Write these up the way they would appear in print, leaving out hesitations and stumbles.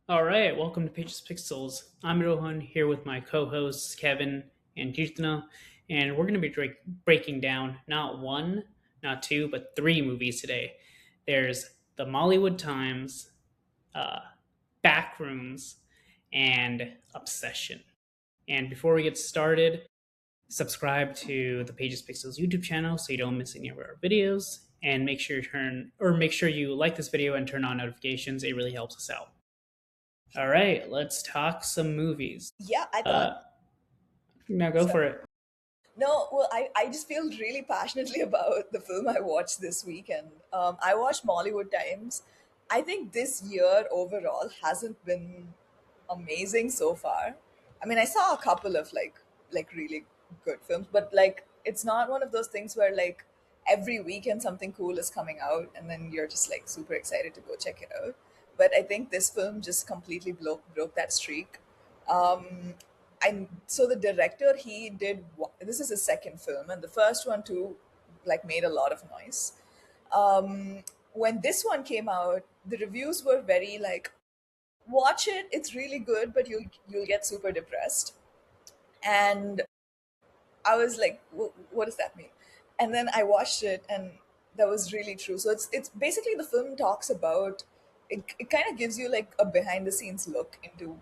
All right, welcome to Pages Pixels. I'm Rohan here with my co-hosts Kevin and Kirtana, and we're going to be breaking down not one, not two, but three movies today. There's the Mollywood Times, uh, Backrooms, and Obsession. And before we get started, subscribe to the Pages Pixels YouTube channel so you don't miss any of our videos, and make sure you like this video and turn on notifications. It really helps us out. All right, let's talk some movies. Yeah, I thought Uh, Now go so. for it. No, well, I just feel really passionately about the film I watched this weekend. I watched Mollywood Times. I think this year overall hasn't been amazing so far. I mean, I saw a couple of like really good films, but like it's not one of those things where like every weekend something cool is coming out and then you're just like super excited to go check it out. But I think this film just completely broke that streak. Um, I so the director he did this is his second film, and the first one too like made a lot of noise. When this one came out, the reviews were very like, watch it, it's really good, but you'll get super depressed. And I was like, what does that mean? And then I watched it, and that was really true. So it's basically the film talks about it kind of gives you like a behind the scenes look into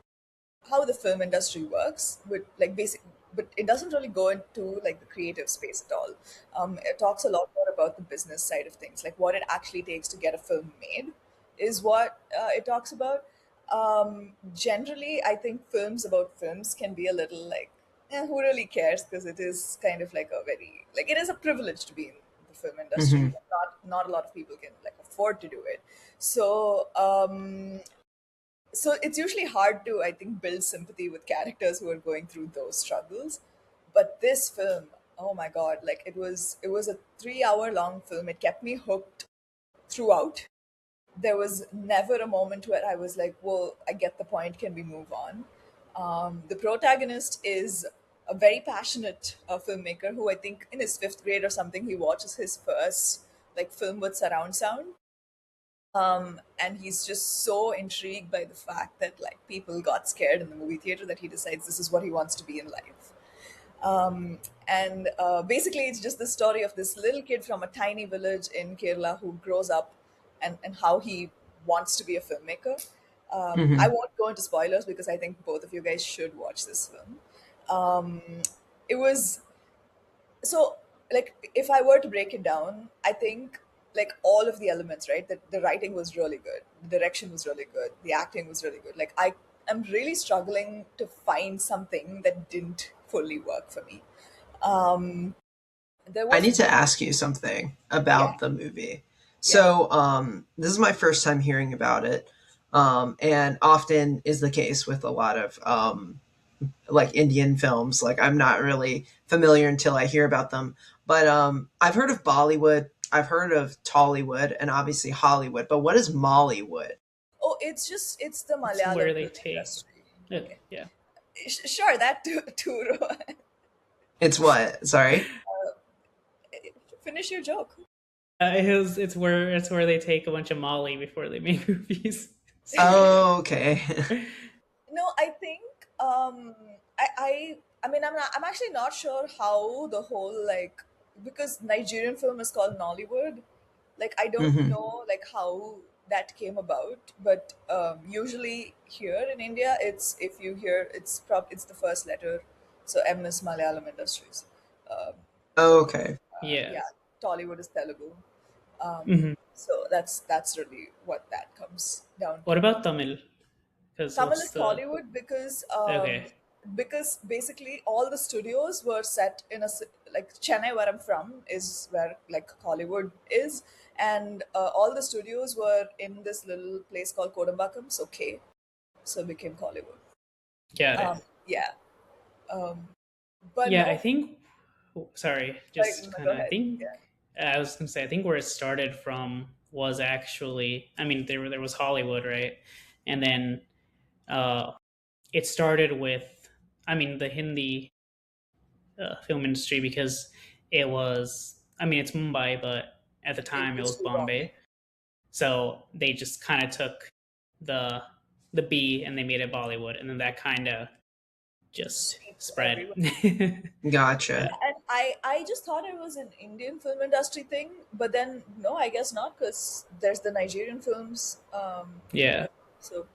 how the film industry works with like basic, but it doesn't really go into like the creative space at all. It talks a lot more about the business side of things, like what it actually takes to get a film made is what it talks about. Generally I think films about films can be a little like, who really cares, because it is kind of like a very like it is a privilege to be in the film industry. Hmm. Not a lot of people can like afford to do it. So so it's usually hard to, I think, build sympathy with characters who are going through those struggles. But this film, oh my god, like it was a 3 hour long film. It kept me hooked throughout. There was never a moment where I was like, well, I get the point, can we move on? The protagonist is a very passionate filmmaker who I think in his fifth grade or something he watches his first like film with surround sound. And he's just so intrigued by the fact that like people got scared in the movie theater that he decides this is what he wants to be in life. And basically it's just the story of this little kid from a tiny village in Kerala who grows up, and how he wants to be a filmmaker. I Hmm. won't go into spoilers because I think both of you guys should watch this film. um, it was so like, if I were to break it down, I think like all of the elements, right, that the writing was really good, the direction was really good, the acting was really good. Like I am really struggling to find something that didn't fully work for me. um there I was need to one. ask you something Yeah, about the movie. yeah. This is my first time hearing about it, and often is the case with a lot of like Indian films. Like, I'm not really familiar until I hear about them. But I've heard of Bollywood, I've heard of Tollywood, and obviously Hollywood. But what is Mollywood? Oh, it's the It's Malayalam where they film take. industry. Yeah, yeah. Sure, that too, Rohan. It's what? Sorry. Finish your joke. It's where they take a bunch of Molly before they make movies. Oh, okay. No, I think I mean I'm actually not sure how the whole like, because Nigerian film is called Nollywood. Like I don't Hmm. know like how that came about, but usually here in India, it's if you hear it's the first letter, so M is Malayalam Industries. Um, Okay. Yeah. yeah, Tollywood is Telugu. Hmm. So that's really what that comes down What to. about Tamil? Because Tamil what's is the? Tollywood Okay. because basically all the studios were set in like Chennai, where I'm from, is where like Hollywood is, and all the studios were in this little place called Kodambakkam, so K, so it became Hollywood. Got it. Yeah, um, but Yeah, I no, think. Sorry, like just no, kind go of. I ahead. think Yeah. I was gonna say. I think where it started from was actually. I mean, there was Hollywood, right? And then uh, it started with. I mean, the Hindi film industry because it was. I mean, it's Mumbai, but at the It time it was used to be Bombay. Bombay. So they just kind of took the the B and they made it Bollywood, and then that kind of just Sweeps spread. everyone. Yeah. Gotcha. And I just thought it was an Indian film industry thing, but then no, I guess not, because there's the Nigerian films over Yeah. here. So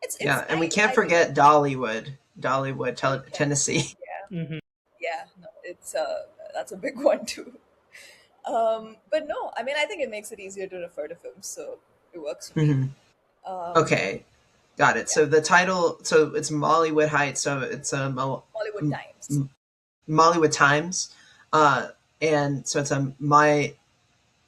it's Yeah, and we can't I think forget Dollywood, Dollywood, yeah, Tennessee. yeah, Hmm. yeah, no, it's that's a big one too. But no, I mean I think it makes it easier to refer to films, so it works for me. Mhm. Um, Okay, got it. yeah, So the title, so it's Mollywood Heights. So it's a Mollywood Times. Mollywood Times, uh, and so it's a my.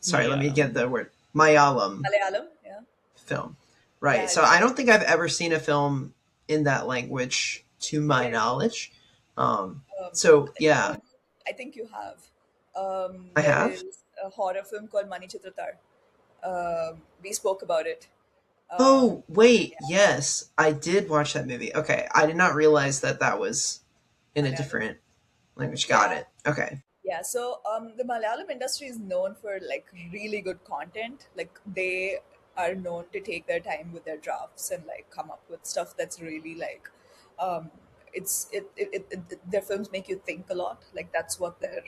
Sorry, let me Malayalam. get the word Malayalam Malayalam, yeah, film. yeah, Right. So it's I very. don't think I've ever seen a film in that language, to my Okay. knowledge. Um, Um, so you, yeah, I think you have. I There have. is a horror film called Mani Chitratar. We spoke about it. Um, Oh wait, yes, I did watch that movie. Okay, I did not realize that that was in a Malayalam. different language. Got Yeah, it. Okay. yeah. So the Malayalam industry is known for like really good content. Like they are known to take their time with their drafts and like come up with stuff that's really like, um, their films make you think a lot. Like that's what they're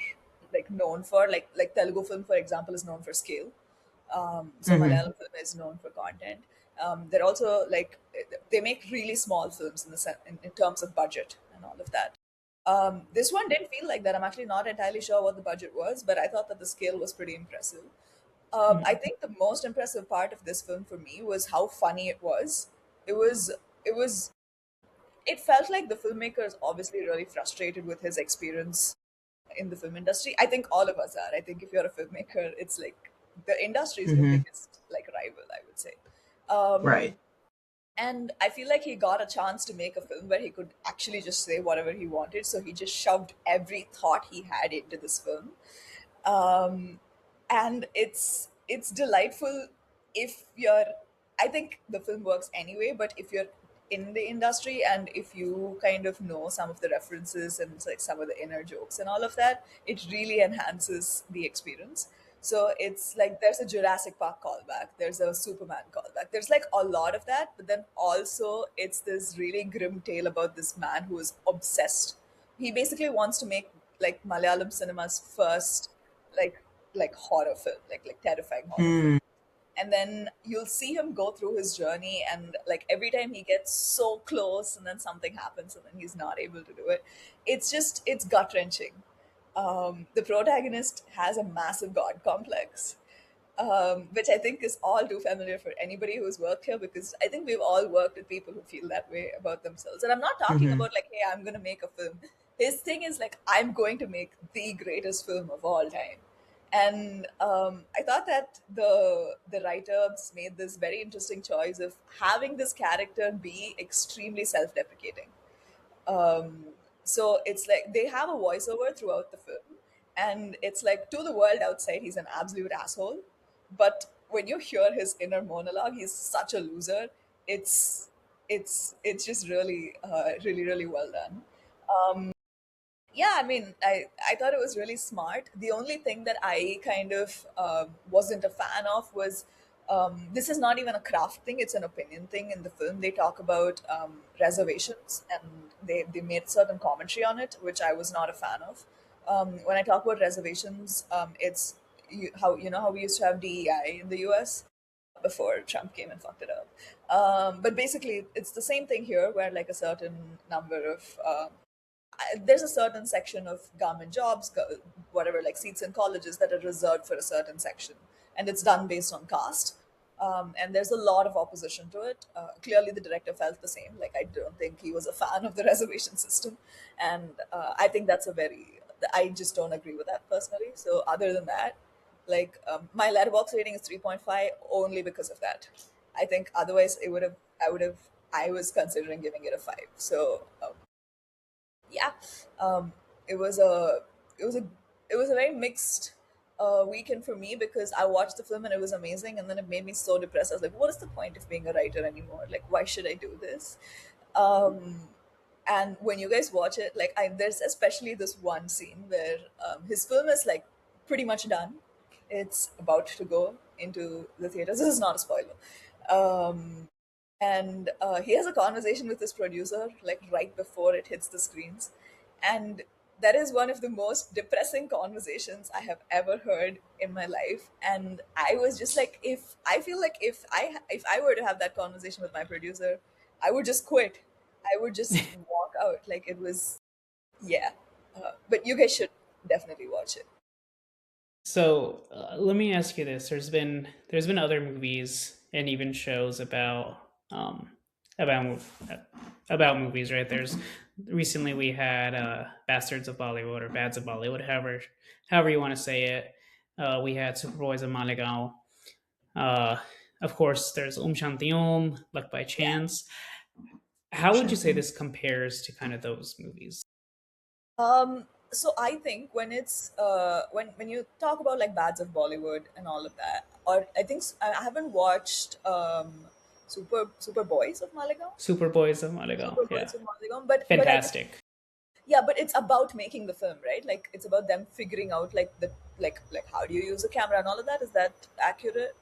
like known for. Like Telugu film, for example, is known for scale. So Hmm. Malayalam film is known for content. They're also like they make really small films in terms of budget and all of that. This one didn't feel like that. I'm actually not entirely sure what the budget was, but I thought that the scale was pretty impressive. I Mm. think the most impressive part of this film for me was how funny it was. It was, it was, it felt like the filmmaker is obviously really frustrated with his experience in the film industry. I think all of us are. I think if you're a filmmaker, it's like the industry is your Hmm. biggest like rival, I would say. Um, Right. and I feel like he got a chance to make a film where he could actually just say whatever he wanted. So he just shoved every thought he had into this film. Um, and it's delightful if you're I think the film works anyway, but if you're in the industry and if you kind of know some of the references and like some of the inner jokes and all of that, it really enhances the experience. So it's like there's a Jurassic Park callback, there's a Superman callback, there's like a lot of that, but then also it's this really grim tale about this man who is obsessed. He basically wants to make like Malayalam cinema's first like horror film, like terrifying horror film. Mm. And then you'll see him go through his journey, and like every time he gets so close and then something happens and then he's not able to do it, it's gut wrenching. The protagonist has a massive god complex, which I think is all too familiar for anybody who's worked here, because I think we've all worked with people who feel that way about themselves. And I'm not talking Hmm. about like, hey, I'm going to make a film. His thing is like, I'm going to make the greatest film of all time. And I thought that the writers made this very interesting choice of having this character be extremely self-deprecating. um, so it's like they have a voiceover throughout the film, and it's like to the world outside, he's an absolute asshole. But when you hear his inner monologue, he's such a loser. It's it's just really, really, really well done. Yeah, I mean, I thought it was really smart. The only thing that I kind of wasn't a fan of was this is not even a craft thing, it's an opinion thing. In the film they talk about reservations, and they made certain commentary on it, which I was not a fan of. When I talk about reservations, it's how you know how we used to have DEI in the US before Trump came and fucked it up. But basically, it's the same thing here, where like a certain number of there's a certain section of government jobs, whatever, like seats in colleges that are reserved for a certain section, and it's done based on caste. And there's a lot of opposition to it. Clearly, the director felt the same. Like, I don't think he was a fan of the reservation system, and I think that's a very. I just don't agree with that personally. So, other than that, like my letterbox rating is 3.5 only because of that. I think otherwise it would have. I would have. I was considering giving it a 5. So yeah, um, it was a it was a it was a very mixed weekend for me, because I watched the film and it was amazing, and then it made me so depressed. I was like, what is the point of being a writer anymore? Like, why should I do this? um, and when you guys watch it, like there's especially this one scene where his film is like pretty much done. It's about to go into the theaters. This is not a spoiler. and he has a conversation with his producer like right before it hits the screens, and that is one of the most depressing conversations I have ever heard in my life. And I was just like, if I feel like if I were to have that conversation with my producer, I would just quit. I would just walk out. Like it was, yeah. But you guys should definitely watch it. So let me ask you this: there's been other movies and even shows about about movies, right? There's recently we had Bastards of Bollywood or Bads of Bollywood, however you want to say it. We had Superboys of Maligaon. Uh, of course, there's Shanti Om, Luck by Yeah. Chance. How would you say this compares to kind of those movies? So I think when it's when you talk about like bads of Bollywood and all of that, or I haven't watched Super Boys of Maligaon, Superboys of Maligaon, Super yeah, Boys of Maligaon, but I think, fantastic. yeah, but it's about making the film, right? Like it's about them figuring out like the like how do you use a camera and all of that. Is that accurate?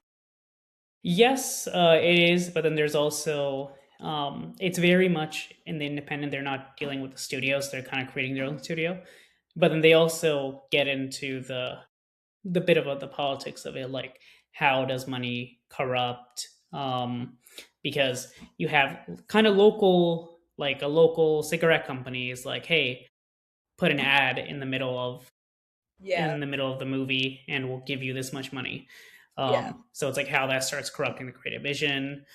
Yes, it is, but then there's also it's very much in the independent. They're not dealing with the studios; they're kind of creating their own studio. But then they also get into the bit of the politics of it, like how does money corrupt? Because you have kind of local, like a local cigarette company is like, hey, put an ad Yeah, in the middle of the movie and we'll give you this much money. yeah. So it's like how that starts corrupting the creative vision.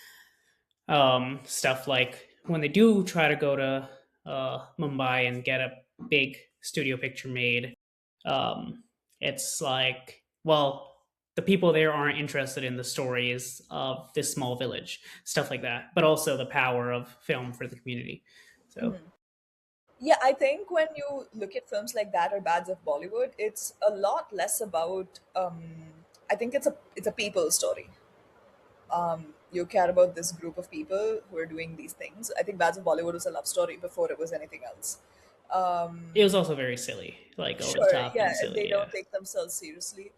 Stuff like when they do try to go to Mumbai and get a big studio picture made, um, it's like, well, the people there aren't interested in the stories of this small village, stuff like that, but also the power of film for the community. So Yeah, I think when you look at films like that or Bads of Bollywood, it's a lot less about. I think it's a people story. You care about this group of people who are doing these things. I think Bads of Bollywood was a love story before it was anything else. it was also very silly, like over the Sure, top yeah, and they silly. Yeah. don't take themselves seriously.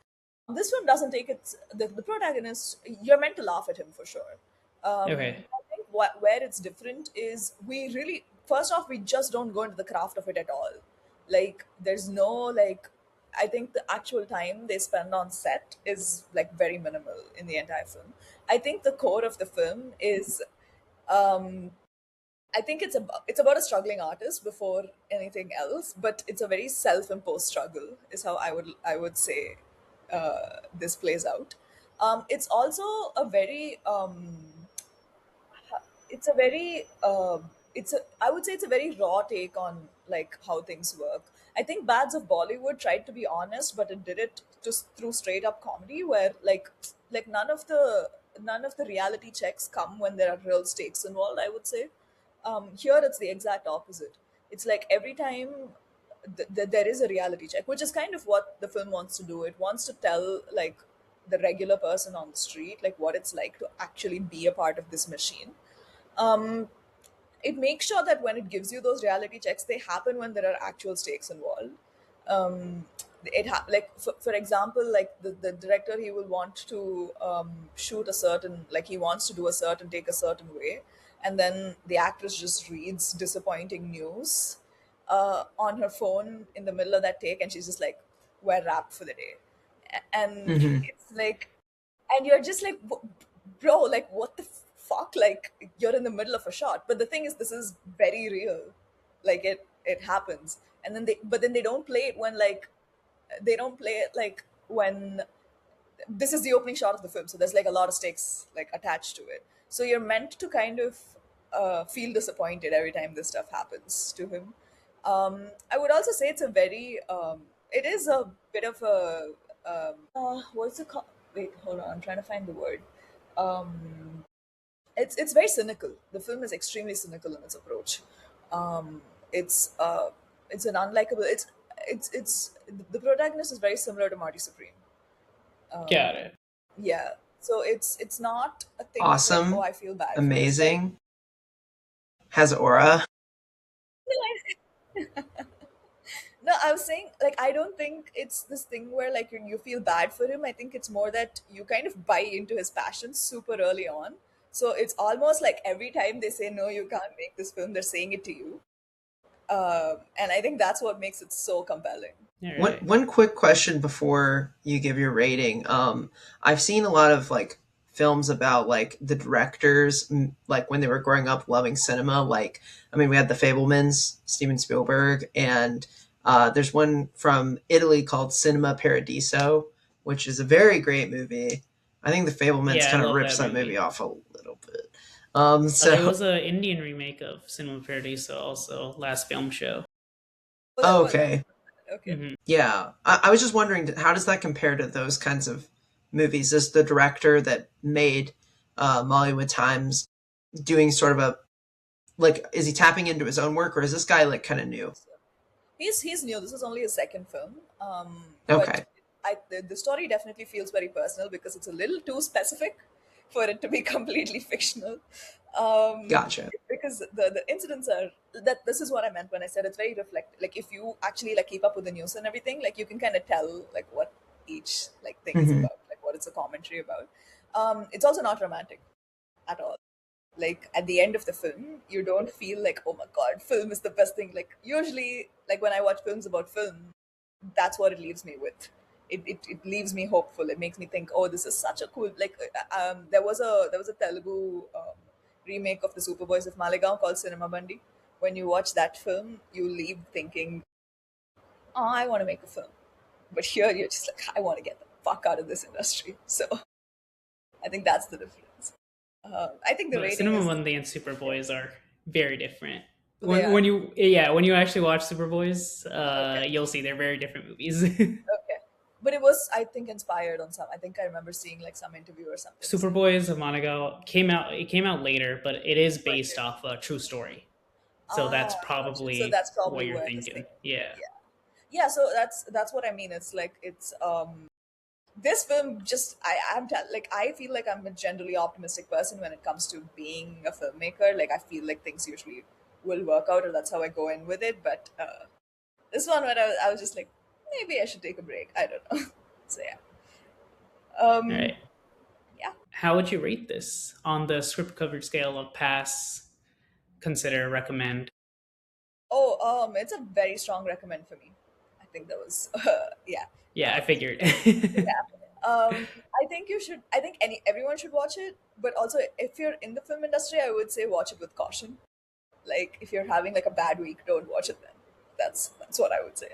This film doesn't take the protagonist. You're meant to laugh at him for sure. Okay. I think where it's different is we really first off we just don't go into the craft of it at all. Like there's no like I think the actual time they spend on set is like very minimal in the entire film. I think the core of the film is um, I think it's about a struggling artist before anything else, but it's a very self-imposed struggle, is how I would say this plays out. It's also a very it's a very it's a I would say it's a very raw take on like how things work. I think Bads of Bollywood tried to be honest, but it did it just through straight up comedy where like none of the reality checks come when there are real stakes involved, I would say. Here it's the exact opposite. It's like every time there is a reality check, which is kind of what the film wants to do. It wants to tell like the regular person on the street like what it's like to actually be a part of this machine. um, it makes sure that when it gives you those reality checks, they happen when there are actual stakes involved. Like for example, like the director, he will want to shoot a certain like he wants to do a certain take a certain way, and then the actress just reads disappointing news on her phone in the middle of that take, and she's just like, "We're wrapped for the day," and Hmm. it's like and you're just like bro, like what the fuck, like you're in the middle of a shot. But the thing is, this is very real, like it happens. And then they don't play it when like they don't play it like when this is the opening shot of the film, so there's like a lot of stakes like attached to it, so you're meant to kind of feel disappointed every time this stuff happens to him. I would also say it's a very it is a bit of a what's it called? Wait, hold on. I'm trying to find the word. It's very cynical. The film is extremely cynical in its approach. Um, it's uh, it's an unlikable. It's the protagonist is very similar to Marty Supreme. Got it. Yeah. So it's not a thing of like, oh, Awesome. I feel bad for this guy. Amazing. Has aura. No, I was saying like I don't think it's this thing where like you feel bad for him. I think it's more that you kind of buy into his passion super early on. So it's almost like every time they say no, you can't make this film, they're saying it to you. And I think that's what makes it so compelling. All One right. one quick question before you give your rating. I've seen a lot of like films about like the directors, like when they were growing up loving cinema. Like, I mean, we had the Fablemans, Steven Spielberg, and there's one from Italy called Cinema Paradiso, which is a very great movie. I think the Fablemans Yeah, I kind of love rips that that movie movie. off a little bit. There So was a Indian remake of Cinema Paradiso also last film show. Oh, there was. okay, Okay. Hmm. yeah, I was just wondering, how does that compare to those kinds of movies? Is the director that made Mollywood Times doing sort of a like? Is he tapping into his own work, or is this guy like kind of new? He's new. This is only his second film. But Okay, the story definitely feels very personal because it's a little too specific for it to be completely fictional. gotcha. Because the incidents are that this is what I meant when I said it's very reflect. Like if you actually like keep up with the news and everything, like you can kind of tell like what each like thing is Hmm. about, like what it's a commentary about. It's also not romantic at all. Like at the end of the film you don't feel like, oh my god, film is the best thing. Like usually like when I watch films about film, that's what it leaves me with. It leaves me hopeful. It makes me think, oh, this is such a cool like there was a Telugu remake of the Superboys of Malegaon called Cinema Bandi. When you watch that film you leave thinking, oh, I want to make a film. But here you're just like, I want to get the fuck out of this industry. So I think that's the difference. I think the But rating Cinema is, Monday and yeah, Superboys are very different. they are. When you yeah when you actually watch Superboys, Okay. you'll see they're very different movies. Okay. But it was, I think, inspired on some. I think I remember seeing like some interview or something saying. Superboys of Monaco came out. It came out later, but it is based Okay. off a true story. So that's Ah, gotcha. So probably that's probably what you're where this thing. thinking. Yeah. Yeah. Yeah. So that's what I mean. It's like it's this film just like I feel like I'm a generally optimistic person when it comes to being a filmmaker. Like I feel like things usually will work out, or that's how I go in with it. But this one, when I was just like, maybe I should take a break. I don't know. So yeah. All right. Yeah. How would you rate this on the script coverage scale of pass, consider, recommend? Oh, it's a very strong recommend for me. I think that was, yeah. Yeah, I Um, figured. yeah. I think you should. I think everyone should watch it. But also, if you're in the film industry, I would say watch it with caution. Like if you're having like a bad week, don't watch it then. That's what I would say.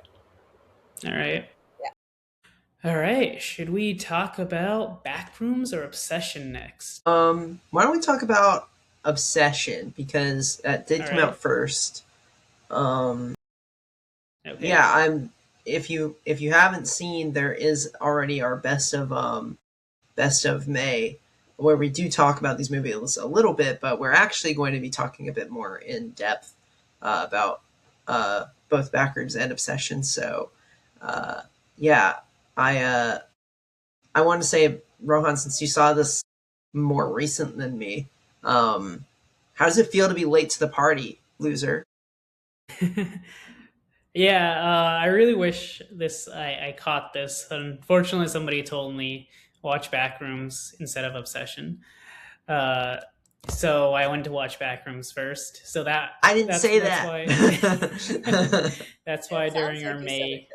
All right. Yeah. All right. Should we talk about Backrooms or Obsession next? Why don't we talk about Obsession because that did All come out right. first. Um, Okay. yeah, I'm. If you haven't seen, there is already our best of May, where we do talk about these movies a little bit, but we're actually going to be talking a bit more in depth about both Backrooms and Obsession. So, uh, yeah, I I want to say, Rohan, since you saw this more recent than me, how does it feel to be late to the party, loser? Yeah, I really wish I caught this. Unfortunately, somebody told me watch Backrooms instead of Obsession. Uh, so I went to watch Backrooms first. So I didn't that's say that's that. why that's It why sounds during our like you said it,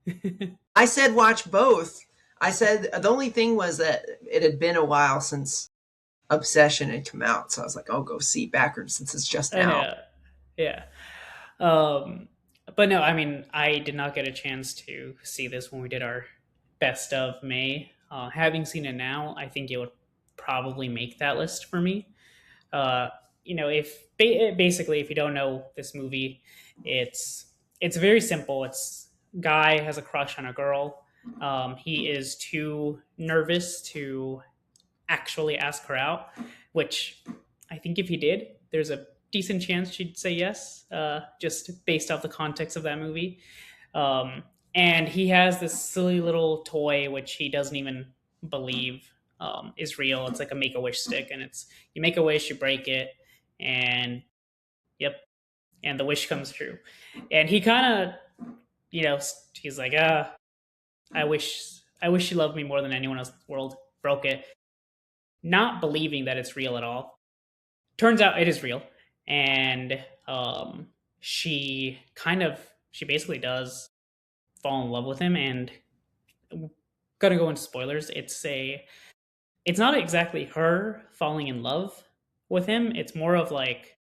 May. Kevin. I said watch both. I said the only thing was that it had been a while since Obsession had come out, so I was like, "Oh, go see Backrooms since it's just I out." know, yeah. Um, but no, I mean, I did not get a chance to see this when we did our best of May. Having seen it now, I think it would probably make that list for me. Uh, if basically if you don't know this movie, it's it's very simple. It's guy has a crush on a girl. He is too nervous to actually ask her out, which I think if he did, there's a decent chance she'd say yes, just based off the context of that movie. Um, and he has this silly little toy which he doesn't even believe is real. It's like a make a wish stick, and it's you make a wish, you break it, and yep, and the wish comes true. And he kind of, he's like, I wish she loved me more than anyone else in the world. Broke it, not believing that it's real at all. turns out it is real, and she basically does fall in love with him, and gonna go into spoilers. It's not exactly her falling in love with him. It's more of like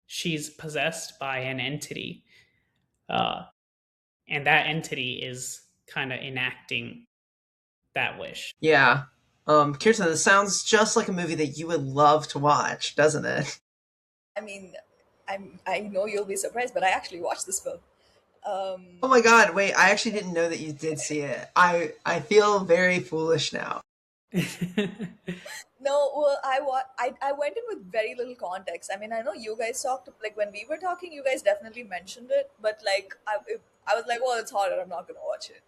she's possessed by an entity, uh, and that entity is kind of enacting that wish. Yeah. Kirsten, this sounds just like a movie that you would love to watch, doesn't it? I mean, I know you'll be surprised, but I actually watched this film. Oh my god, wait, I actually didn't know that you did see it. I feel very foolish now. No, well, I went in with very little context. I mean, I know you guys talked, like when we were talking, you guys definitely mentioned it, but like I was like, well, it's horror. I'm not gonna watch it.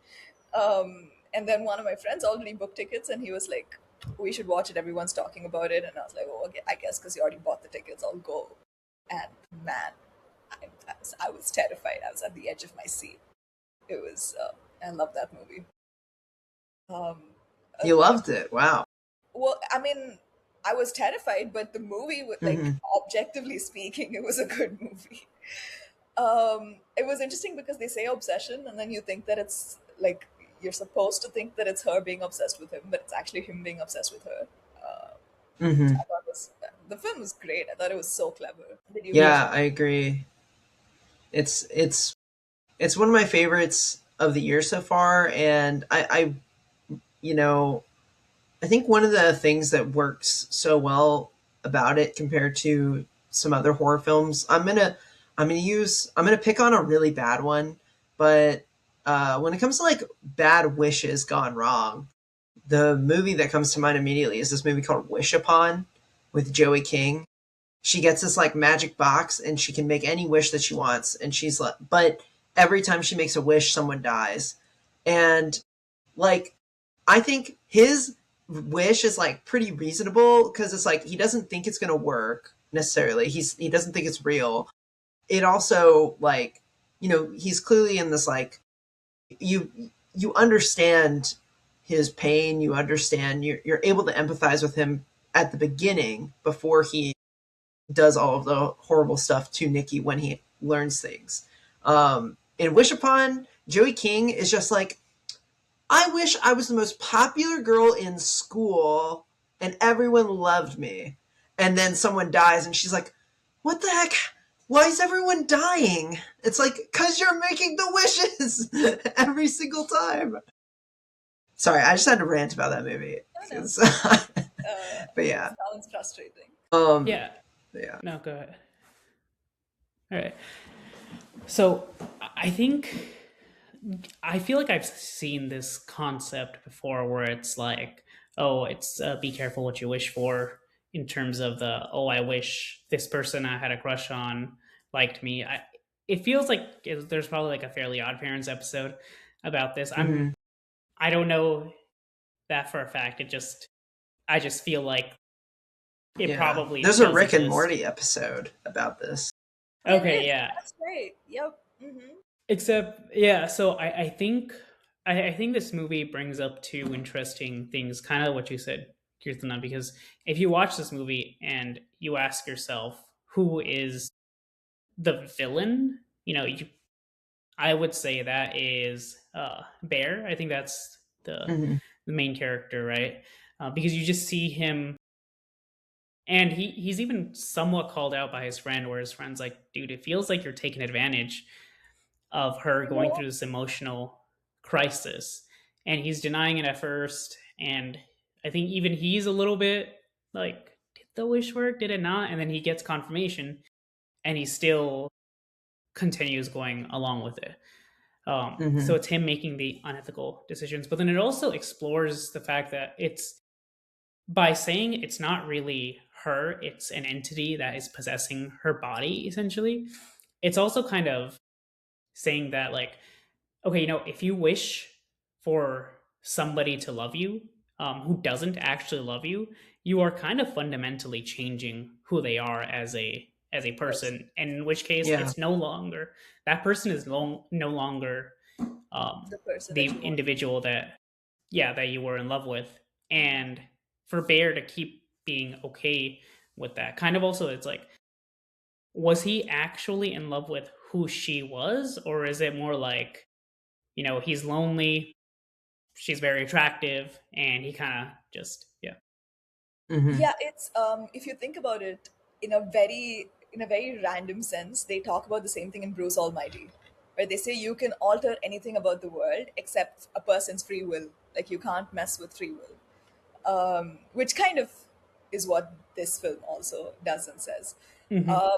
And then one of my friends already booked tickets, and he was like, we should watch it. Everyone's talking about it, and I was like, oh, okay, I guess because you already bought the tickets, I'll go. And man, I was terrified. I was at the edge of my seat. It was. I love that movie. Um, uh, You loved it. Wow. well, I mean, I was terrified, but the movie, like Hmm. objectively speaking, it was a good movie. It was interesting because they say obsession, and then you think that it's like you're supposed to think that it's her being obsessed with him, but it's actually him being obsessed with her. Which Hmm. I thought was the film was great. I thought it was so clever. Did you watch Yeah. Yeah, I agree. It's one of my favorites of the year so far, and you know, I think one of the things that works so well about it compared to some other horror films, I'm gonna pick on a really bad one, but when it comes to like bad wishes gone wrong, the movie that comes to mind immediately is this movie called Wish Upon with Joey King. She gets this like magic box and she can make any wish that she wants, and she's like, but every time she makes a wish, someone dies, and like I think his wish is like pretty reasonable because it's like he doesn't think it's gonna work necessarily. He doesn't think it's real. It also like he's clearly in this like you you understand his pain. You understand you're able to empathize with him at the beginning before he does all of the horrible stuff to Nikki when he learns things. In Wish Upon, Joey King is just like, I wish I was the most popular girl in school and everyone loved me. And then someone dies and she's like, what the heck? Why is everyone dying? It's like, because you're making the wishes every single time. Sorry, I just had to rant about that movie. it? No, no. But It yeah. sounds frustrating. Yeah. Yeah. No, go ahead. All right. So I think I feel like I've seen this concept before where it's like, oh, it's be careful what you wish for in terms of the, oh, I wish this person I had a crush on liked me. It feels like there's probably like a Fairly Odd Parents episode about this. Hmm. I don't know that for a fact. I just feel like it Yeah. probably There's a does Rick and exist. Morty episode about this. There Okay, is. yeah. That's right. Yep. Hmm. Except, yeah. So I think I think this movie brings up two interesting things, kind of what you said, Kirtana. Because if you watch this movie and you ask yourself who is the villain, I would say that is Bear. I think that's Hmm. the main character, right? Because you just see him, and he's even somewhat called out by his friend, where his friend's like, "Dude, it feels like you're taking advantage of her going through this emotional crisis," and he's denying it at first, and I think even he's a little bit like, did the wish work, did it not? And then he gets confirmation, and he still continues going along with it. So Hmm. it's him making the unethical decisions, but then it also explores the fact that it's by saying it's not really her, it's an entity that is possessing her body essentially. It's also kind of saying that, like, okay, if you wish for somebody to love you, who doesn't actually love you, you are kind of fundamentally changing who they are as a Yes. person. And in which case, Yeah. it's no longer that person is no longer The person the that you want. individual that, yeah, that you were in love with. And for Bear to keep being okay with that. Kind of also, it's like, was he actually in love with who she was, or is it more like, he's lonely, she's very attractive, and he kind of just, yeah. Hmm. Yeah, it's if you think about it in a very random sense, they talk about the same thing in Bruce Almighty, where they say you can alter anything about the world except a person's free will. Like you can't mess with free will, which kind of is what this film also does and says. Hmm. Uh,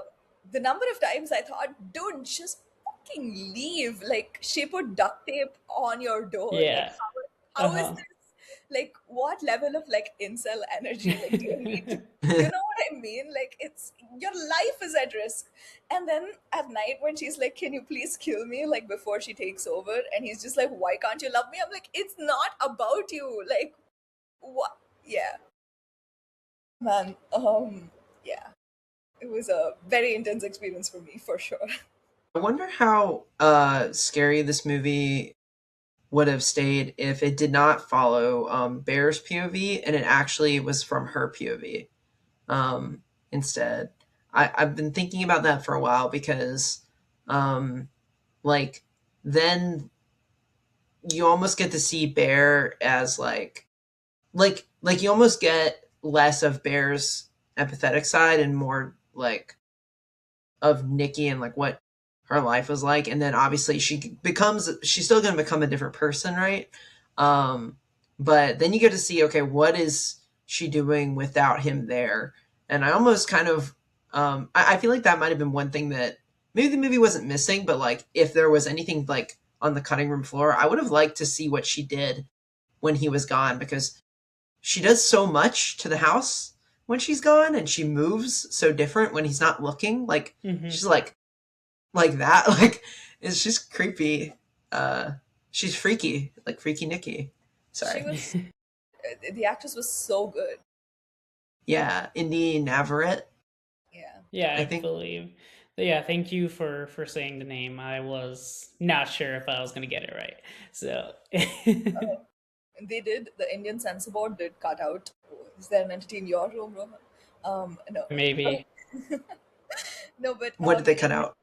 the number of times I thought, dude, just fucking leave. Like, she put duct tape on your door. Like, Yeah. how is Uh-huh. this? Like, what level of like incel energy? Like, do you need to? You know what I mean? Like, it's your life is at risk. And then at night when she's like, "Can you please kill me?" Like before she takes over, and he's just like, "Why can't you love me?" I'm like, "It's not about you." Like, what? Yeah, man. Yeah, it was a very intense experience for me, for sure. I wonder how scary this movie would have stayed if it did not follow Bear's POV and it actually was from her POV instead. I've been thinking about that for a while because, um, like, then you almost get to see Bear as like you almost get less of Bear's empathetic side and more like of Nikki and like what her life was like, and then obviously she's still going to become a different person, right? Um, but then you get to see, okay, what is she doing without him there? And I almost kind of I feel like that might have been one thing that maybe the movie wasn't missing, but like if there was anything like on the cutting room floor, I would have liked to see what she did when he was gone because she does so much to the house when she's gone and she moves so different when he's not looking. Like Hmm. she's like that. Like it's just creepy. Uh she's freaky, like freaky Nikki. She Sorry. was the actress was so good. Yeah, Indy Navarrete, Yeah. Yeah, I I think. believe. Yeah, thank you for saying the name. I was not sure if I was gonna get it right. So They did, the Indian censor board did cut out. Is there an entity in your room, Rohan? No. maybe. No, but What did they cut out?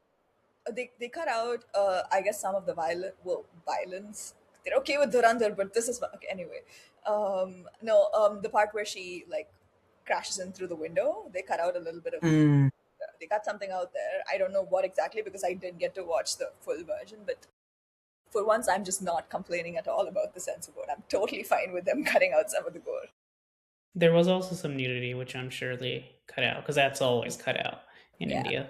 they cut out, I guess, some of the violence. They're okay with Dhurandhar, but this is okay. Anyway, no, the part where she like crashes in through the window, they cut out a little bit of. Mm, They cut something out there. I don't know what exactly because I didn't get to watch the full version, but for once, I'm just not complaining at all about the censor board. I'm totally fine with them cutting out some of the gore. There was also some nudity, which I'm sure they cut out because that's always cut out in Yeah, India.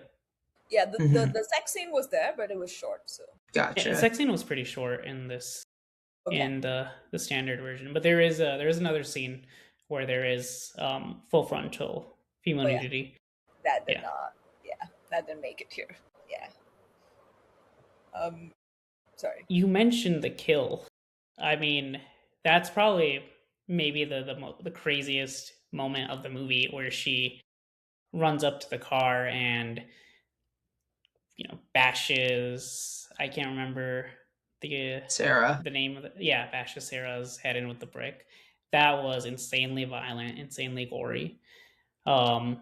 yeah. The, the mhm. the sex scene was there, but it was short. So Yeah, Gotcha. sex scene was pretty short in this okay, in the standard version, but there is another scene where there is full frontal female oh yeah, nudity. that did Yeah. not. Yeah, that didn't make it here. Yeah. Um. Sorry. You mentioned the kill. I mean, that's probably maybe the craziest moment of the movie where she runs up to the car and bashes. I can't remember the Sarah. the name of the yeah bashes Sarah's head in with the brick. That was insanely violent, insanely gory. Um,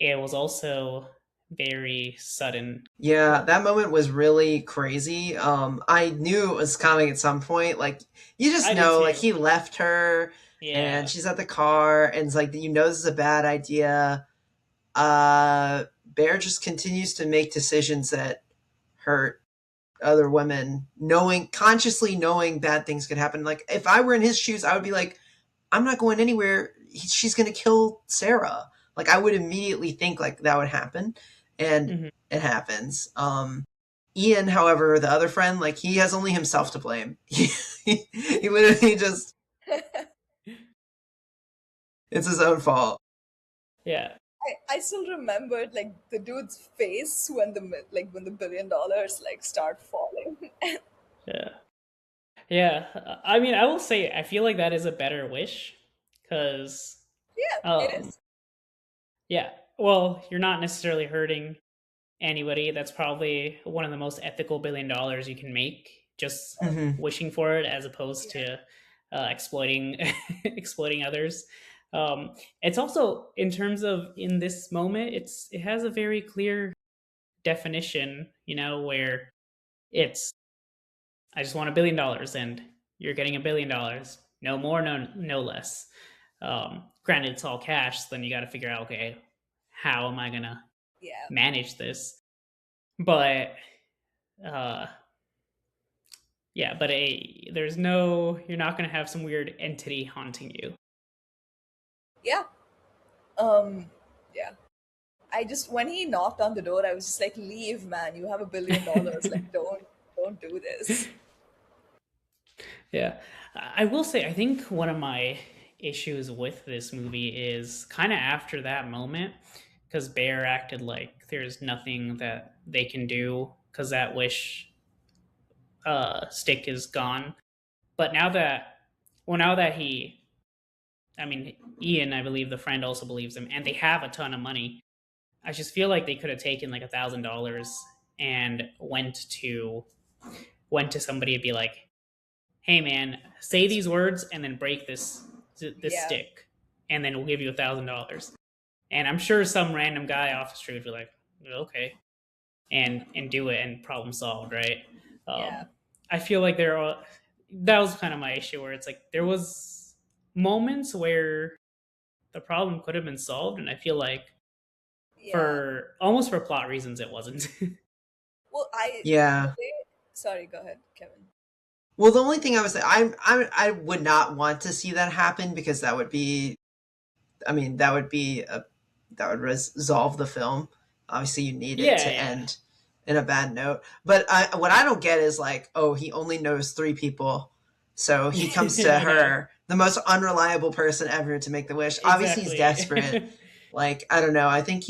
it was also very sudden. Yeah, that moment was really crazy. I knew it was coming at some point. Like you just I did know, like too. he left her and Yeah. she's at the car and it's like you know this is a bad idea. Bear just continues to make decisions that hurt other women, knowing consciously knowing bad things could happen. Like if I were in his shoes, I would be like, I'm not going anywhere. She's going to kill Sarah. Like I would immediately think like that would happen, and Hmm. it happens. Ian, however, the other friend, like he has only himself to blame. He literally just it's his own fault. Yeah. I still remembered like the dude's face when when the $1 billion like start falling. Yeah. Yeah. I mean, I will say I feel like that is a better wish because Yeah, it um is. yeah, well, you're not necessarily hurting anybody. That's probably one of the most ethical $1 billion you can make, just Hmm. wishing for it as opposed Yeah. to exploiting exploiting others. It's also in terms of in this moment, it has a very clear definition, where it's I just want $1 billion, and you're getting $1 billion, no more, no less. Granted, it's all cash, so then you got to figure out, okay, how am I gonna Yeah. manage this? But uh, yeah, but you're not gonna have some weird entity haunting you. Yeah. Um, yeah. I just when he knocked on the door, I was just like, "Leave, man! You have $1 billion. Like, don't do this." Yeah, I will say I think one of my issues with this movie is kind of after that moment, because Bear acted like there's nothing that they can do because that wish stick is gone. But now that I mean, Ian, I believe the friend also believes him, and they have a ton of money. I just feel like they could have taken like $1,000 and went to somebody and be like, "Hey, man, say these words and then break this Yeah. stick, and then we'll give you $1,000." And I'm sure some random guy off the street would be like, "Okay," and do it, and problem solved, right? Yeah. Um, I feel like that was kind of my issue, where it's like there was moments where the problem could have been solved, and I feel like Yeah. for almost for plot reasons it wasn't. Well, the Yeah. way. Sorry, go ahead, Kevin. Well, the only thing I was I would not want to see that happen because that would be, I mean, that would resolve the film. Obviously, you need it Yeah, to yeah. end in a bad note. But what I don't get is like, oh, he only knows three people, so he comes to I know. her, the most unreliable person ever, to make the wish. Obviously, he's desperate. Exactly. Like, I don't know. I think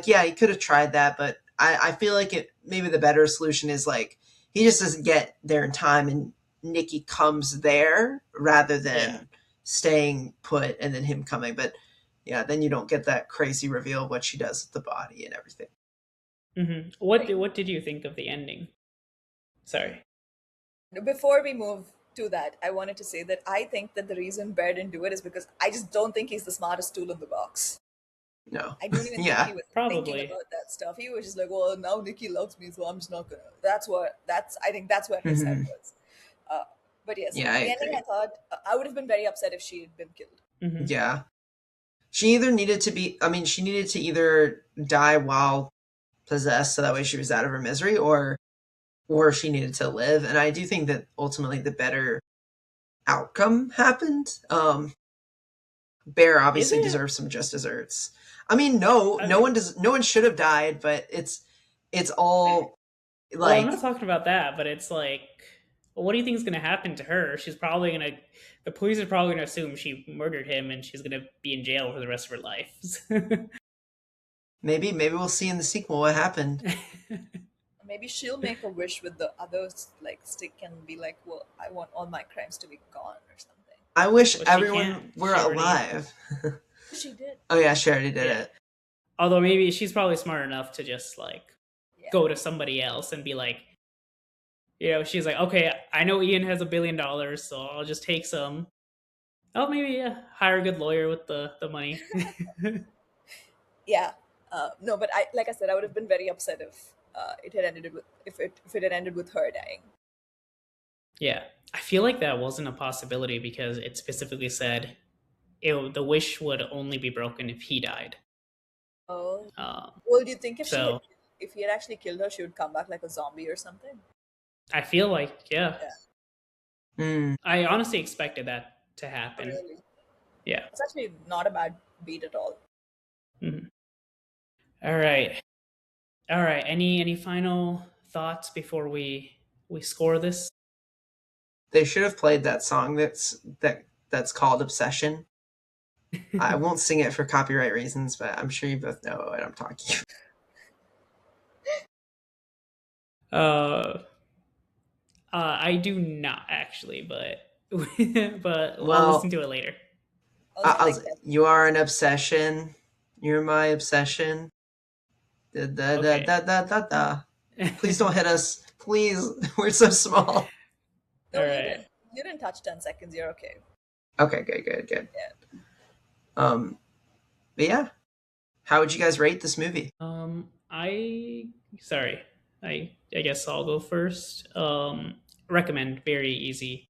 yeah, he could have tried that, but I feel like maybe the better solution is like he just doesn't get there in time, and Nikki comes there rather Yeah. than staying put and then him coming. But yeah, then you don't get that crazy reveal of what she does with the body and everything. What did you think of the ending? Sorry. Before we move to that, I wanted to say that I think that the reason Bear didn't do it is because I just don't think he's the smartest tool in the box. No. I don't even think he Yeah. was thinking Probably. about that stuff. He was just like, "Well, now Nikki loves me, so I'm just not gonna." I think that's where his head Hmm. was. Uh, but yes, Yeah, I the ending. I agree. thought I would have been very upset if she had been killed. Hmm. Yeah. She either needed to be, I mean, she needed to either die while possessed so that way she was out of her misery, or she needed to live. And I do think that ultimately the better outcome happened. Bear Is obviously it? deserves some just desserts. I mean, no, I mean, no one should have died, but it's all well, I'm not like talking about that, but it's like, well, what do you think is going to happen to her? She's probably going to. The police are probably going to assume she murdered him, and she's going to be in jail for the rest of her life. maybe we'll see in the sequel what happened. Maybe she'll make a wish with the others, like stick, and be like, "Well, I want all my crimes to be gone" or something. I wish But she everyone can't. were She already. alive. She did. Oh yeah, she already did Yeah. it. Although maybe she's probably smart enough to just like Yeah. go to somebody else and be like, she's like, okay, I know Ian has $1 billion, so I'll just take some. Oh, maybe yeah, hire a good lawyer with the money. Yeah. No, but I like I said, I would have been very upset if it had ended with if it had ended with her dying. Yeah, I feel like that wasn't a possibility because it specifically said the wish would only be broken if he died. Oh. Um, Well, do you think so if he had actually killed her, she would come back like a zombie or something? I feel like, yeah, Yeah. Mm. I honestly expected that to Oh, happen. really? Yeah. It's actually not a bad beat at all. Mhm. All right. All right. Any final thoughts before we score this? They should have played that song that's called Obsession. I won't sing it for copyright reasons, but I'm sure you both know what I'm talking about. uh, I do not actually, but but I'll listen Well, to it later. Also, like that. you are an obsession. You're my obsession. Da, da, da, Okay. da, da, da, da. Please don't hit us. Please. We're so small. No, All right. you didn't touch 10 seconds. You're okay. Okay, good, good, good. Yeah. Um, but yeah, how would you guys rate this movie? I sorry. I guess I'll go first. Recommend, very easy.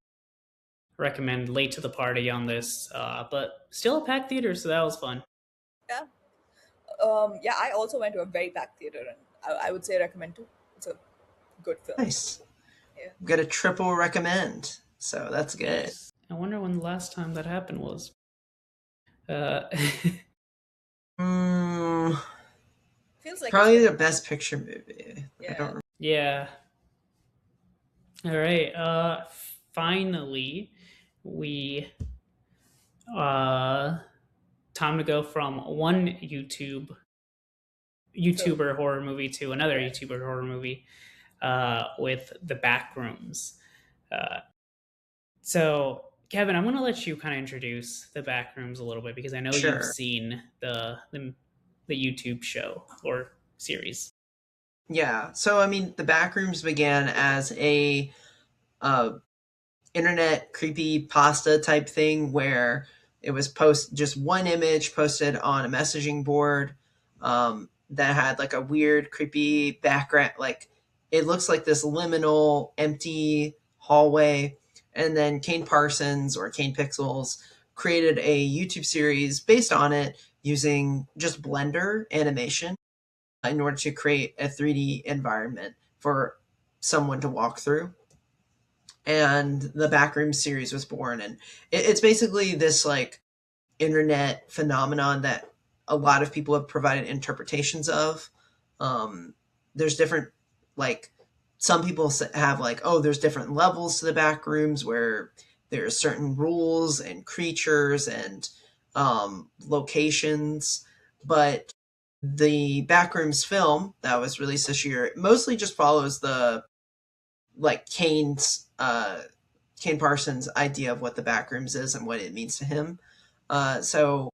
Recommend, late to the party on this, but still a packed theater, so that was fun. Yeah. Yeah, I also went to a very packed theater, and I would say recommend too. It's a good film. Nice. Yeah. We've got a triple recommend, so that's good. Nice. I wonder when the last time that happened was. Uh, Mm, Feels like it's probably been the a best while. picture movie. I don't Yeah. remember. yeah. All right. Finally, we uh time to go from one Film. YouTuber horror movie to another Yeah. YouTuber horror movie with the Backrooms. Uh, so, Kevin, I'm going to let you kind of introduce the Backrooms a little bit because I know you've Sure. seen the YouTube show or series. Yeah. So I mean, the Backrooms began as a uh, internet creepy pasta type thing where it was just one image posted on a messaging board that had like a weird creepy background, like it looks like this liminal empty hallway. And then Kane Parsons or Kane Pixels created a YouTube series based on it using just Blender animation in order to create a 3D environment for someone to walk through. And the Backroom series was born, and it's basically this like internet phenomenon that a lot of people have provided interpretations of. There's different, like, some people have like, oh, there's different levels to the Backrooms where there's certain rules and creatures and locations, but the Backrooms film that was released this year mostly just follows the like Kane Parsons' idea of what the Backrooms is and what it means to him. So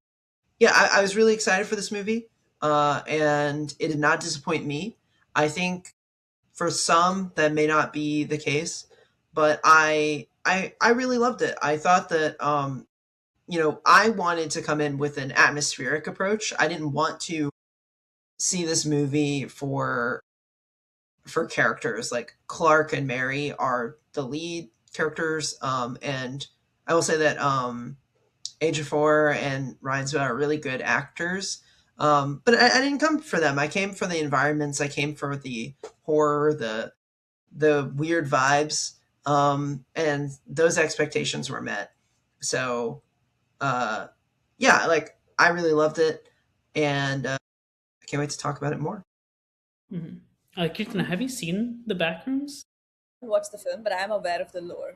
yeah, I was really excited for this movie, and it did not disappoint me. I think for some that may not be the case, but I really loved it. I thought that I wanted to come in with an atmospheric approach. I didn't want to see this movie for characters. Like Clark and Mary are the lead characters, and I will say that Ejiofor and Ryan Swan are really good actors. But I didn't come for them. I came for the environments. I came for the horror, the weird vibes, and those expectations were met. So, uh, yeah, like I really loved it, and I can't wait to talk about it more. Mm-hmm. Kirtana, have you seen the Backrooms? Watch the film, but I am aware of the lore.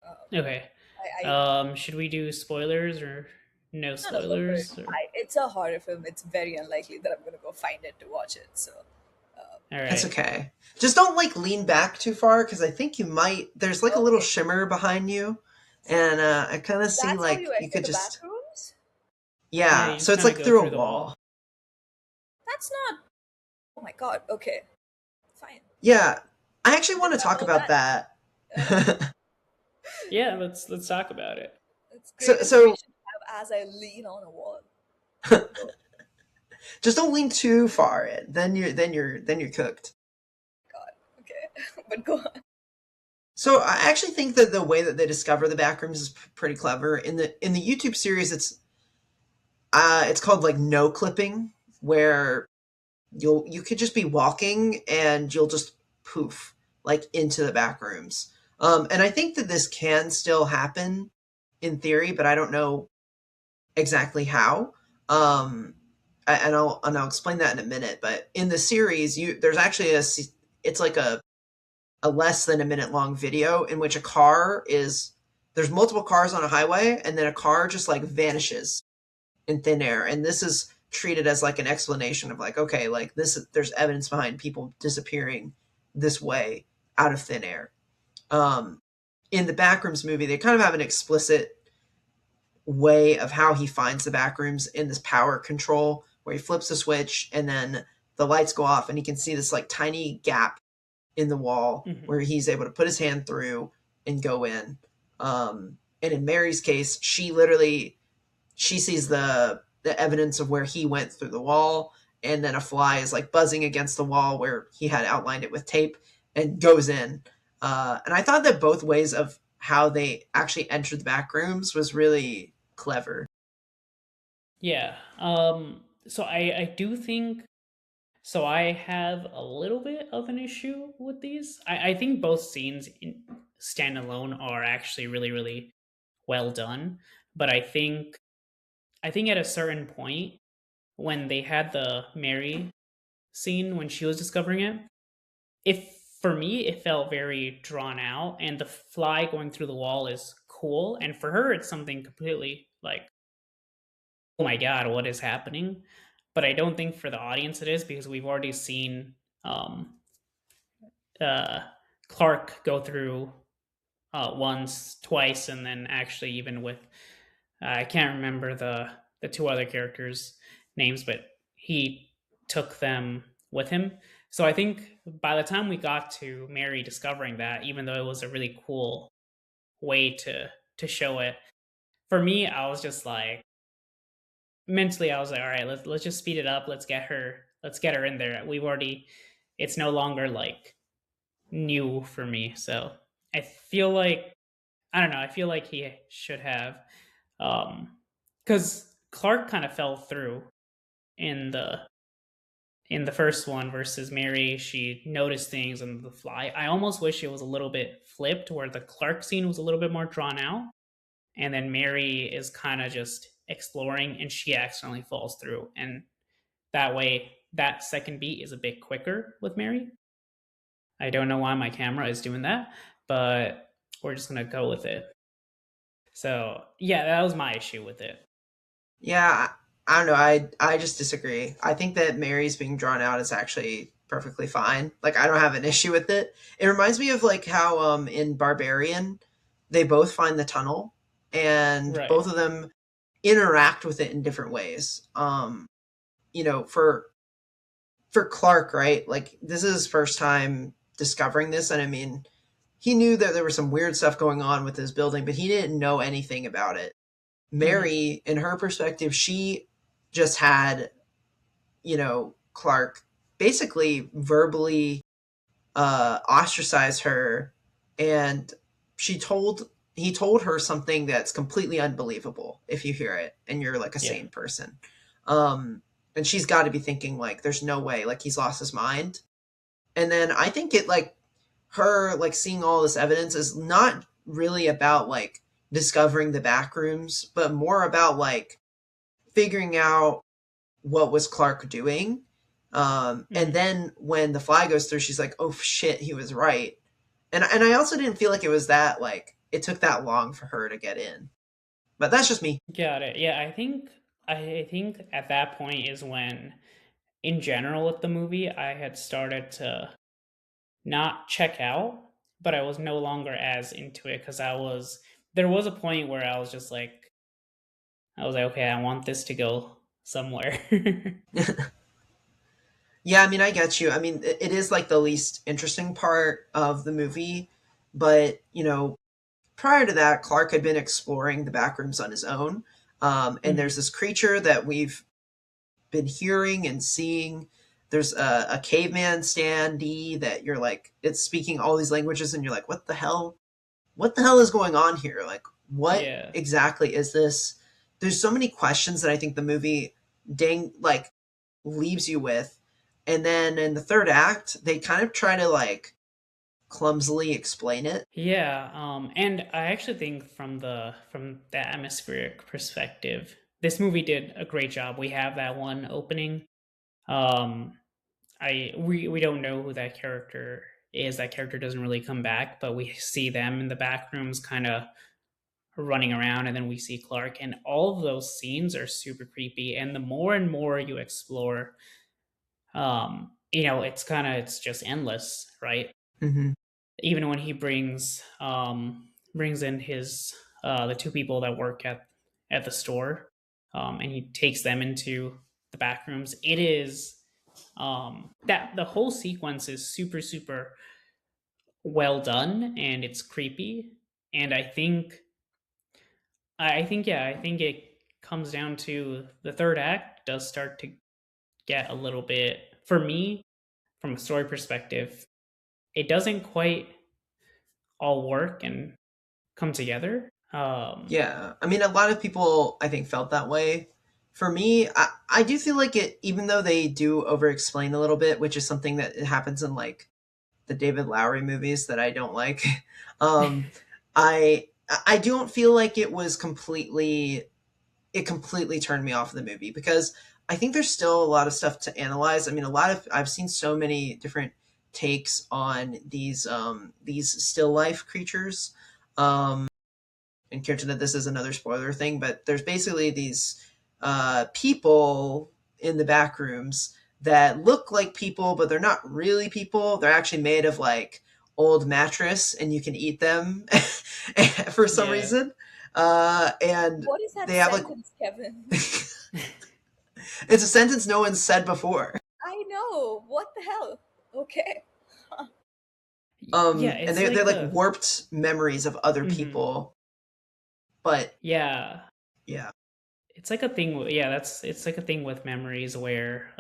Um, Okay. I Should we do spoilers or no no, no, go for it. spoilers? Or It's a horror film. It's very unlikely that I'm gonna go find it to watch it. So, all That's right. okay. Just don't like lean back too far because I think you might. There's like a little okay, shimmer behind you, and I kind of see that's how like you you enter could the just Backrooms. Yeah, yeah. you So just it's kind of like go through a through the wall. wall. That's not. Oh my god. Okay, fine. Yeah, I actually Did want to not talk know about that. that. Yeah, let's talk about it. It's great So information to have as I lean on a wall. Go. just don't lean too far in. Then you're cooked. God. Okay, but go on. So I actually think that the way that they discover the backrooms is pretty clever. In the YouTube series, it's called like no clipping, where you could just be walking and you'll just poof like into the back rooms. And I think that this can still happen in theory, but I don't know exactly how. And I'll explain that in a minute. But in the series, there's actually it's like a less than a minute long video in which a car is there's multiple cars on a highway, and then a car just like vanishes in thin air. And this is treated as like an explanation of like, okay, like there's evidence behind people disappearing this way out of thin air. um in the Backrooms movie, they kind of have an explicit way of how he finds the Backrooms in this power control where he flips a switch and then the lights go off and he can see this like tiny gap in the wall Hmm. where he's able to put his hand through and go in. And in Mary's case, she literally she sees the evidence of where he went through the wall, and then a fly is like buzzing against the wall where he had outlined it with tape and goes in. And I thought that both ways of how they actually entered the back rooms was really clever. Yeah. So I do think so. I have a little bit of an issue with these. I think both scenes in standalone are actually really really well done, but I think at a certain point when they had the Mary scene when she was discovering it, if for me it felt very drawn out, and the fly going through the wall is cool, and for her it's something completely like, oh my god, what is happening? But I don't think for the audience it is, because we've already seen um, uh, Clark go through once, twice, and then actually even with I can't remember the two other characters' names, but he took them with him. So I think by the time we got to Mary discovering that, even though it was a really cool way to show it, for me, I was just like mentally, I was like, all right, let's just speed it up. Let's get her in there. We've already, it's no longer like new for me. So I feel like I don't know. I feel like he should have, because Clark kind of fell through in the first one versus Mary. She noticed things and the fly. I almost wish it was a little bit flipped, where the Clark scene was a little bit more drawn out, and then Mary is kind of just exploring, and she accidentally falls through, and that way that second beat is a bit quicker with Mary. I don't know why my camera is doing that, but we're just gonna go with it. So yeah, that was my issue with it. Yeah, I don't know. I just disagree. I think that Mary's being drawn out is actually perfectly fine. Like I don't have an issue with it. It reminds me of like how in Barbarian they both find the tunnel and Right. both of them interact with it in different ways. You know, for Clark, right? Like this is his first time discovering this, and I mean, he knew that there was some weird stuff going on with his building, but he didn't know anything about it. Hmm. Mary, in her perspective, she just had, Clark basically verbally ostracize her, and she told he told her something that's completely unbelievable if you hear it and you're like a Yeah. sane person. Um, and she's got to be thinking like, there's no way, like he's lost his mind. And then I think it like her like seeing all this evidence is not really about like discovering the back rooms, but more about like figuring out what was Clark doing. And Hmm. then when the fly goes through, she's like, "Oh shit, he was right." And I also didn't feel like it was that like it took that long for her to get in. But that's just me. Got it. Yeah, I think at that point is when, in general, with the movie, I had started to not check out, but I was no longer as into it, because I was there was a point where I was just like, I was like, okay, I want this to go somewhere. Yeah, I mean, I get you. I mean, it is like the least interesting part of the movie, but prior to that, Clark had been exploring the back rooms on his own. And there's Hmm. this creature that we've been hearing and seeing. There's a caveman standee that you're like, it's speaking all these languages, and you're like, what the hell? What the hell is going on here? Like, what Yeah. exactly is this? There's so many questions that I think the movie like leaves you with. And then in the third act, they kind of try to like clumsily explain it. Yeah, and I actually think from the atmospheric perspective, this movie did a great job. We have that one opening. Um, we don't know who that character is. That character doesn't really come back, but we see them in the back rooms, kind of running around, and then we see Clark, and all of those scenes are super creepy. And the more and more you explore, it's just endless, right? Hmm. Even when he brings in his the two people that work at the store, and he takes them into the back rooms. It is that the whole sequence is super super well done, and it's creepy. And I think yeah, I think it comes down to the third act does start to get a little bit, for me, from a story perspective, it doesn't quite all work and come together. Yeah, I mean, a lot of people I think felt that way. For me, I do feel like it, even though they do over explain a little bit, which is something that happens in like the David Lowery movies that I don't like. um, I don't feel like it completely turned me off of the movie because I think there's still a lot of stuff to analyze. I mean, I've seen so many different takes on these still life creatures. And character that this is another spoiler thing, but there's basically these people in the back rooms that look like people, but they're not really people. They're actually made of like old mattress, and you can eat them for some Yeah. reason. And What is that they have like sentence, Kevin? it's a sentence no one said before. I know. What the hell? Okay. Yeah, And it's they're like like a warped memories of other mhm. people, but Yeah. yeah, It's like a thing yeah, it's like a thing with memories where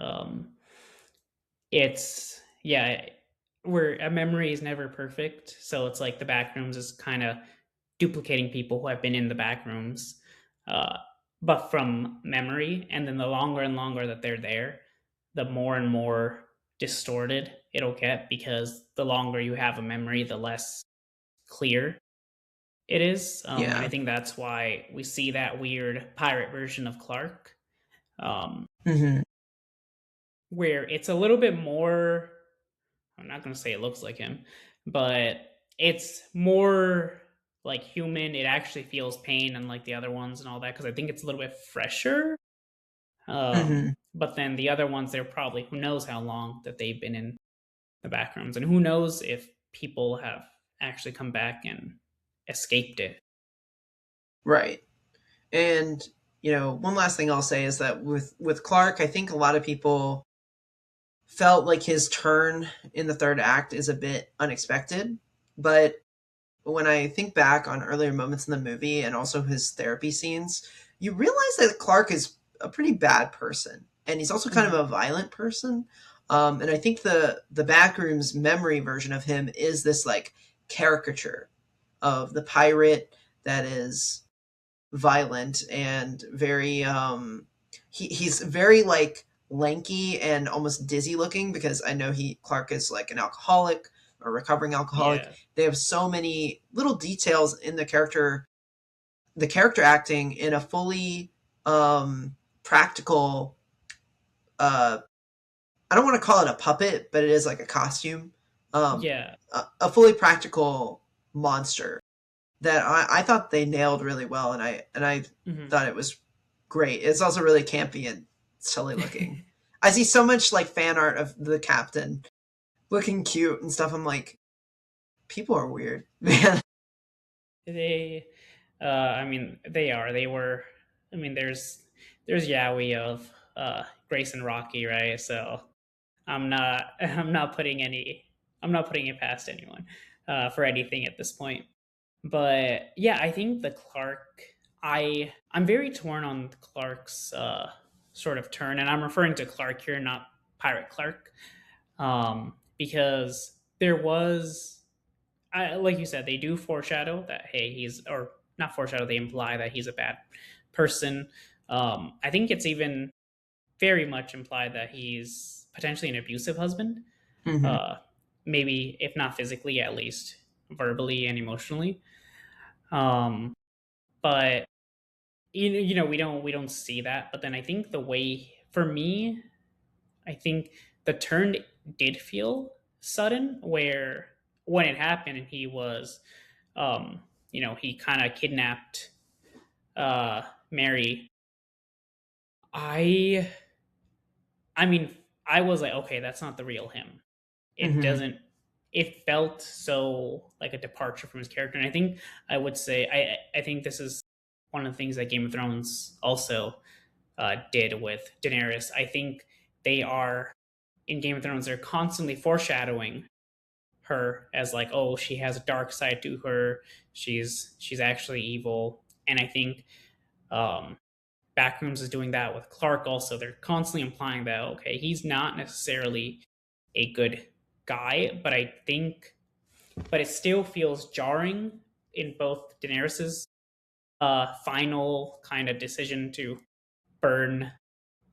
it's yeah, where a memory is never perfect. So it's like the backrooms is kind of duplicating people who have been in the backrooms, uh, but from memory. And then the longer and longer that they're there, the more and more distorted it'll get because the longer you have a memory, the less clear it is. And I yeah. think that's why we see that weird pirate version of Clark, um, Hmm. where it's a little bit more. I'm not going to say it looks like him, but it's more like human. It actually feels pain, unlike the other ones and all that, because I think it's a little bit fresher. Hmm. But then the other ones, they're probably who knows how long that they've been in the backrooms, and who knows if people have actually come back and escaped it. Right. And one last thing I'll say is that with Clark, I think a lot of people felt like his turn in the third act is a bit unexpected. But when I think back on earlier moments in the movie and also his therapy scenes, you realize that Clark is a pretty bad person, and he's also kind of Mhm. a violent person. And I think the Backrooms memory version of him is this like caricature of the pirate that is violent and very he's very like lanky and almost dizzy looking because I know he Clark is like an alcoholic, a recovering alcoholic. Yeah, They have so many little details in the character acting in a fully practical uh I don't want to call it a puppet, but it is like a costume. yeah. A fully practical monster that I thought they nailed really well, and I Hmm. thought it was great. It's also really campy and silly looking. I see so much like fan art of the captain looking cute and stuff. I'm like, people are weird, man. They, I mean, they are. They were. I mean, there's Yowie of Grace and Rocky, right? So I'm not I'm not putting any I'm not putting it past anyone for anything at this point. But yeah, I think the Clark I'm very torn on Clark's sort of turn, and I'm referring to Clark here, not Pirate Clark, because there was like you said, they do foreshadow that hey he's or not foreshadow they imply that he's a bad person. I think it's even very much implied that he's potentially an abusive husband, Hmm. uh, maybe if not physically, at least verbally and emotionally. Um, but we don't see that. But then I think the way for me, I think the turn did feel sudden, where when it happened and he was, he kind of kidnapped Mary. I, I mean, I was like, okay, that's not the real him. It Hmm. doesn't it felt so like a departure from his character, and I think I would say I think this is one of the things that Game of Thrones also did with Daenerys. I think they are in Game of Thrones, they're constantly foreshadowing her as like, oh, she has a dark side to her, she's actually evil. And I think um Backrooms is doing that with Clark also. They're constantly implying that, okay, he's not necessarily a good guy, but it still feels jarring in both Daenerys's final kind of decision to burn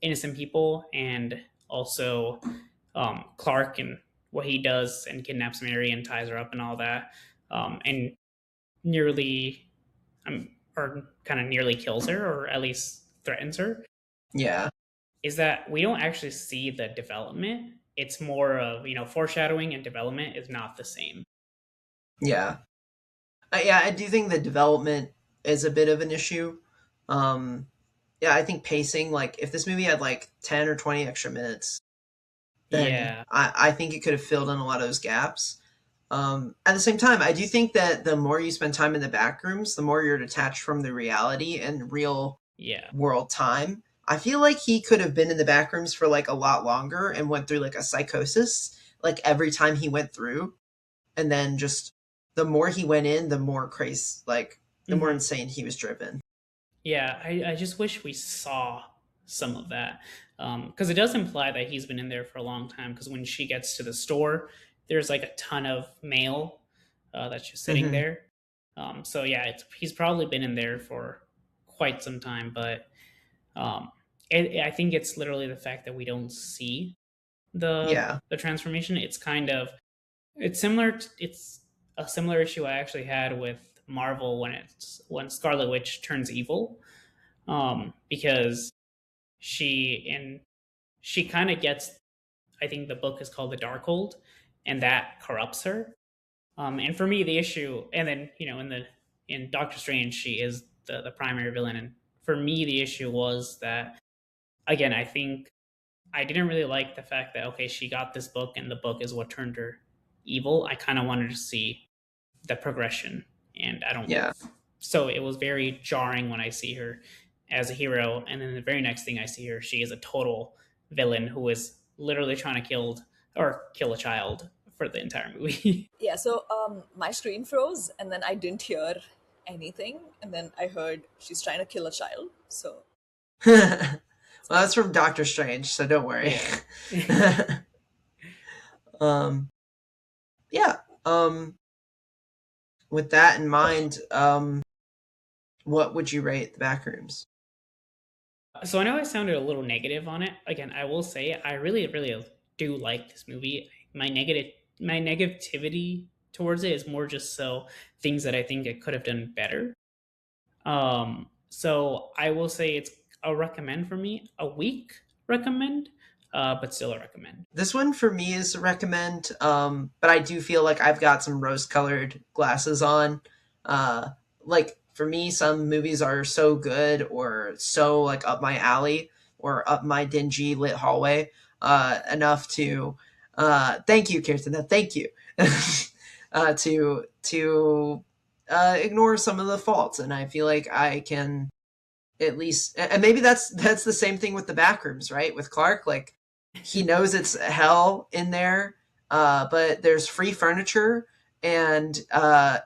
innocent people, and also Clark and what he does and kidnaps Mary and ties her up and all that, and nearly, or kind of nearly kills her, or at least threatens her. Yeah. Is that we don't actually see the development. It's more of, foreshadowing, and development is not the same. Yeah. Yeah, I do think the development is a bit of an issue. Um, yeah, I think pacing, like, if this movie had like 10 or 20 extra minutes, then Yeah. I think it could have filled in a lot of those gaps. At the same time, I do think that the more you spend time in the back rooms, the more you're detached from the reality and real Yeah. world time. I feel like he could have been in the back rooms for like a lot longer and went through like a psychosis, like every time he went through. And then just the more he went in, the more crazy, like the more Hmm. insane he was driven. Yeah, I just wish we saw some of that, because it does imply that he's been in there for a long time. Because when she gets to the store, there's like a ton of mail that's just sitting Hmm. there. So yeah, he's probably been in there for quite some time. But um, I think it's literally the fact that we don't see Yeah. the transformation. It's a similar issue I actually had with Marvel when Scarlet Witch turns evil, because she she kind of gets, I think the book is called The Darkhold, and that corrupts her. And for me, the issue, and then in Doctor Strange, she is the primary villain, and for me, the issue was that, again, I think I didn't really like the fact that, okay, she got this book, and the book is what turned her evil. I kind of wanted to see the progression, and I don't. Yeah. So it was very jarring when I see her as a hero, and then the very next thing I see her, she is a total villain who is literally trying to kill a child for the entire movie. Yeah, so my screen froze and then I didn't hear anything. And then I heard she's trying to kill a child. So Well, it's my that's screen. from Doctor Strange, so don't worry. Yeah. um, yeah. Um, with that in mind, what would you rate the back rooms? So I know I sounded a little negative on it. Again, I will say I really, really do like this movie. My negativity towards it is more just so things that I think it could have done better. So I will say it's a recommend for me, a weak recommend, but still a recommend. This one for me is a recommend, but I do feel like I've got some rose-colored glasses on. Uh, like for me, some movies are so good or so like up my alley or up my dingy lit hallway enough to thank you, Kirsten. Thank you to ignore some of the faults, and I feel like I can at least, and maybe that's the same thing with the backrooms, right? With Clark, like he knows it's hell in there, but there's free furniture, and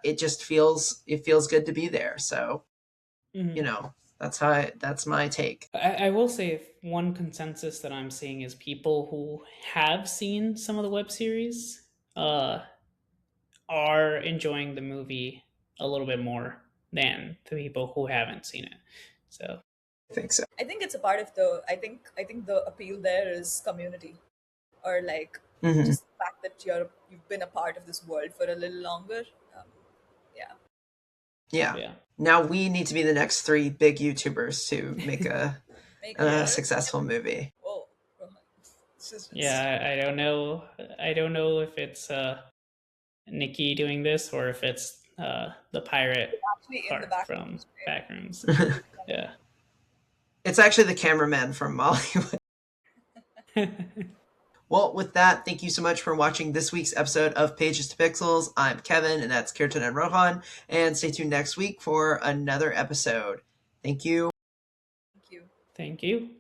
it feels good to be there. So you Mhm. know that's my take. I will say if one consensus that I'm seeing is people who have seen some of the web series uh, are enjoying the movie a little bit more than the people who haven't seen it. So I think so. I think it's a part of the. I think the appeal there is community, or like Hmm. just the fact that you've been a part of this world for a little longer. Um, yeah. Yeah. yeah. Now we need to be the next three big YouTubers to make a, Make a a Yeah. better. successful movie. Oh, Rohan. This is just. Yeah, I don't know. I don't know if it's Nikki doing this or if it's the pirate Actually in the Clark back. from Backrooms. Yeah. It's actually the cameraman from Mollywood. Well, with that, thank you so much for watching this week's episode of Pages to Pixels. I'm Kevin, and that's Kirtan and Rohan. And stay tuned next week for another episode. Thank you. Thank you. Thank you.